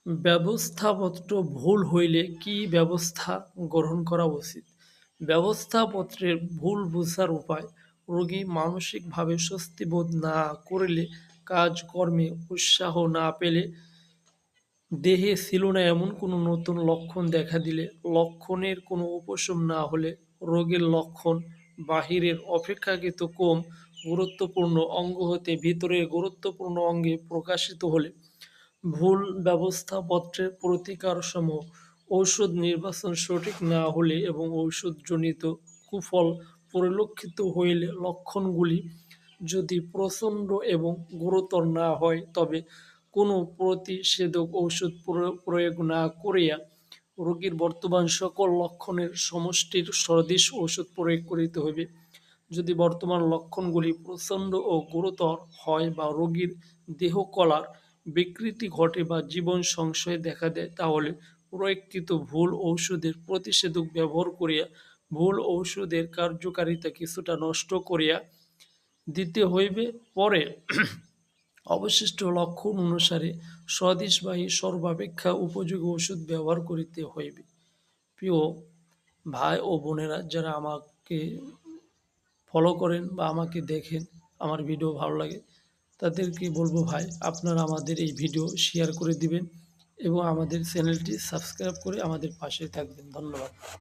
ব্যবস্থাপত্র ভুল হইলে কি ব্যবস্থা গ্রহণ করা উচিত? ব্যবস্থাপত্রের ভুল বোঝার উপায়: রোগী মানসিকভাবে স্বস্তিবোধ না করলে, কাজকর্মে উৎসাহ না পেলে, দেহে ছিল না এমন কোনো নতুন লক্ষণ দেখা দিলে, লক্ষণের কোনো উপশম না হলে, রোগের লক্ষণ বাহিরের অপেক্ষাকৃত কম গুরুত্বপূর্ণ অঙ্গ হতে ভিতরের গুরুত্বপূর্ণ অঙ্গে প্রকাশিত হলে, ভুল ব্যবস্থাপত্রের প্রতিকারসমূহ: ঔষধ নির্বাচন সঠিক না হলে এবং ঔষধজনিত কুফল পরিলক্ষিত হইলে, লক্ষণগুলি যদি প্রচণ্ড এবং গুরুতর না হয় তবে কোনো প্রতিষেধক ঔষধ প্রয়োগ না করিয়া রোগীর বর্তমান সকল লক্ষণের সমষ্টির সদৃশ ঔষধ প্রয়োগ করিতে হইবে। যদি বর্তমান লক্ষণগুলি প্রচণ্ড ও গুরুতর হয় বা রোগীর দেহকলার বিকৃতি ঘটে বা জীবন সংশয় দেখা দেয়, তাহলে প্রয়োগকৃত ভুল ঔষধের প্রতিষেধক ব্যবহার করিয়া ভুল ঔষধের কার্যকারিতা কিছুটা নষ্ট করিয়া দিতে হইবে। পরে অবশিষ্ট লক্ষণ অনুসারে স্বদেশবাহী সর্বাপেক্ষা উপযোগী ওষুধ ব্যবহার করিতে হইবে। প্রিয় ভাই ও বোনেরা, যারা আমাকে ফলো করেন বা আমাকে দেখেন, আমার ভিডিও ভালো লাগে, তাদেরকে বলবো ভাই আপনারা আমাদের এই ভিডিও শেয়ার করে দিবেন এবং আমাদের চ্যানেলটি সাবস্ক্রাইব করে আমাদের পাশে থাকবেন। ধন্যবাদ।